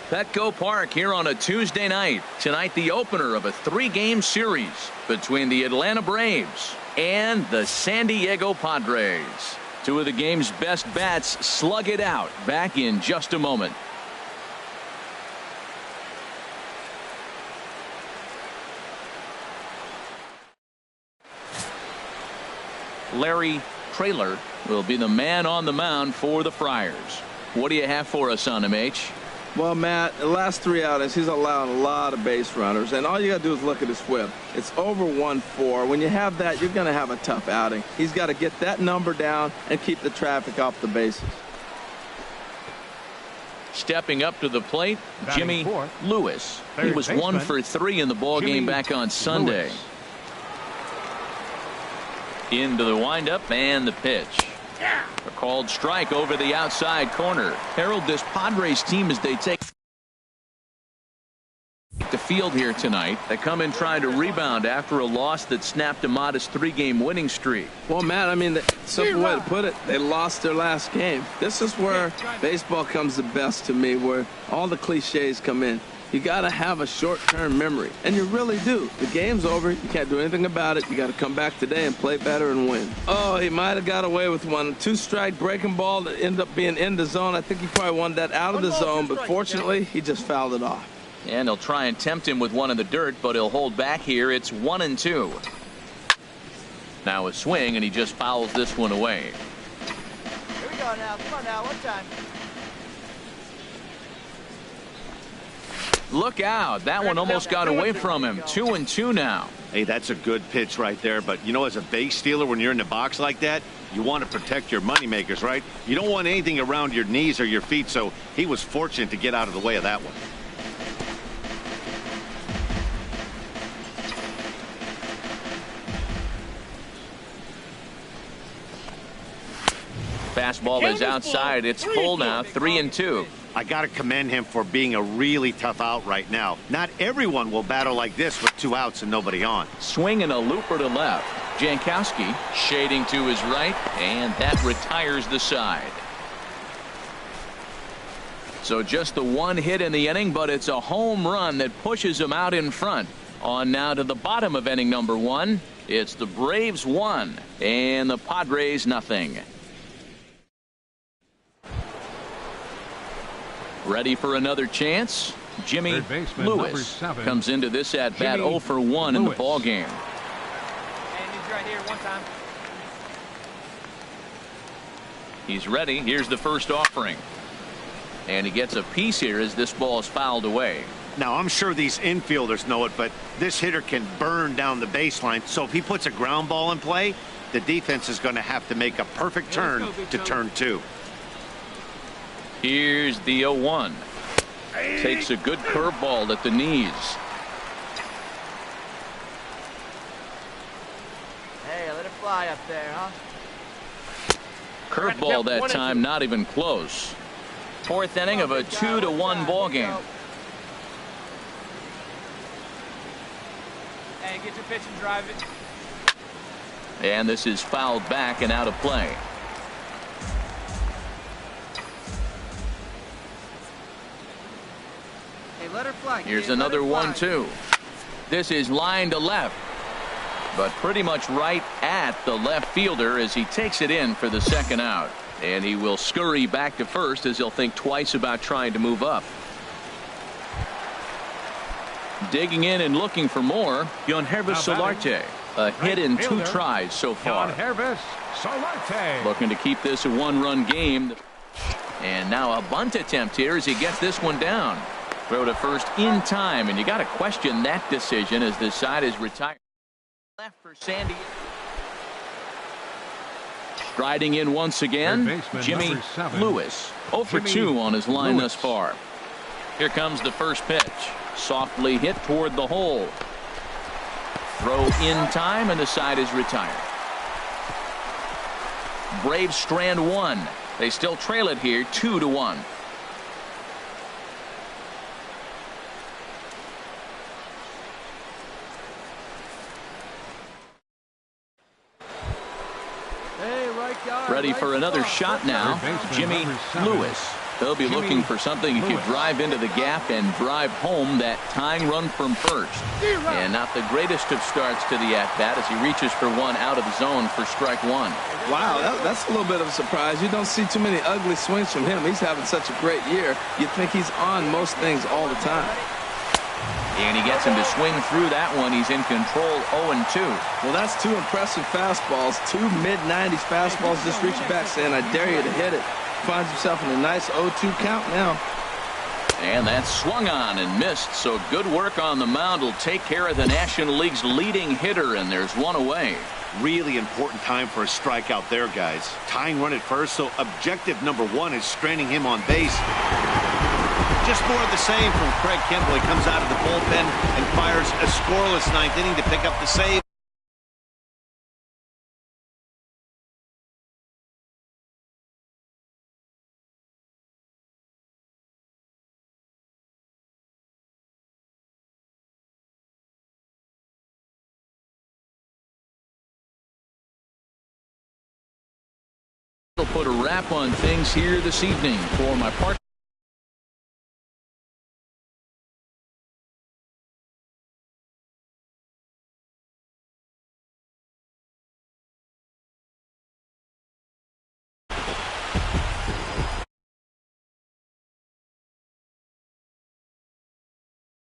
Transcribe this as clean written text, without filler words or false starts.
Petco Park here on a Tuesday night. Tonight, the opener of a 3-game series between the Atlanta Braves and the San Diego Padres. Two of the game's best bats slug it out. Back in just a moment. Larry Traylor will be the man on the mound for the Friars. What do you have for us on him, H? Well, Matt, the last 3 outings, he's allowed a lot of base runners, and all you got to do is look at his whip. It's over 1.4. When you have that, you're going to have a tough outing. He's got to get that number down and keep the traffic off the bases. Stepping up to the plate, Jimmy Lewis. He was 1 for 3 in the ball game back on Sunday. Into the windup and the pitch. A called strike over the outside corner. Herald this Padres team as they take the field here tonight. They come in trying to rebound after a loss that snapped a modest 3-game winning streak. Well, Matt, I mean, the simple way to put it, they lost their last game. This is where baseball comes the best to me, where all the cliches come in. You got to have a short-term memory, and you really do. The game's over. You can't do anything about it. You got to come back today and play better and win. Oh, he might have got away with one. 2-strike breaking ball that ended up being in the zone. I think he probably wanted that out of the zone, but fortunately, he just fouled it off. And they'll try and tempt him with one in the dirt, but he'll hold back here. It's 1-2. Now a swing, and he just fouls this one away. Here we go now. Come on now. One time. Look out. That one almost got away from him. 2-2 now. Hey, that's a good pitch right there. But, you know, as a base stealer, when you're in the box like that, you want to protect your moneymakers, right? You don't want anything around your knees or your feet, so he was fortunate to get out of the way of that one. Fastball is outside. It's full now. 3-2. I got to commend him for being a really tough out right now. Not everyone will battle like this with 2 outs and nobody on. Swing and a looper to left. Jankowski shading to his right, and that retires the side. So just the 1 hit in the inning, but it's a home run that pushes him out in front. On now to the bottom of inning number 1. It's the Braves 1 and the Padres nothing. Ready for another chance? Jimmy Lewis comes into this at bat 0 for 1 in the ball game. And he's right here one time. He's ready. Here's the first offering. And he gets a piece here as this ball is fouled away. Now, I'm sure these infielders know it, but this hitter can burn down the baseline. So if he puts a ground ball in play, the defense is going to have to make a perfect turn to turn 2. Here's the 0-1. Takes a good curveball at the knees. Hey, let it fly up there, huh? Curveball that time, not even close. 4th inning of a 2-1 ball game. Hey, get your pitch and drive it. And this is fouled back and out of play. Let her fly. Here's another 1-2. This is line to left, but pretty much right at the left fielder as he takes it in for the 2nd out. And he will scurry back to first as he'll think twice about trying to move up. Digging in and looking for more, Yangervis Solarte. A hit in 2 tries so far. Yangervis Solarte. Looking to keep this a 1-run game. And now a bunt attempt here as he gets this one down. Throw to first in time, and you got to question that decision as this side is retired. Left for Sandy. Striding in once again, Jimmy Lewis. 0 for 2 on his line thus far. Here comes the first pitch. Softly hit toward the hole. Throw in time, and the side is retired. Braves strand 1. They still trail it here 2-1. Ready for another shot now. Jimmy Lewis. They'll be looking for something he could drive into the gap and drive home that tying run from first. And not the greatest of starts to the at-bat as he reaches for one out of the zone for strike one. Wow, that's a little bit of a surprise. You don't see too many ugly swings from him. He's having such a great year. You'd think he's on most things all the time. And he gets him to swing through that one. He's in control 0-2. Well, that's two impressive fastballs. Two mid-90s fastballs just reaching back saying, I dare you to hit it. Finds himself in a nice 0-2 count now. And that's swung on and missed. So good work on the mound will take care of the National League's leading hitter, and there's one away. Really important time for a strikeout there, guys. Tying run at first, so objective number one is stranding him on base. Just more of the same from Craig Kimbrell. He comes out of the bullpen and fires a scoreless ninth inning to pick up the save. We'll put a wrap on things here this evening. For my partner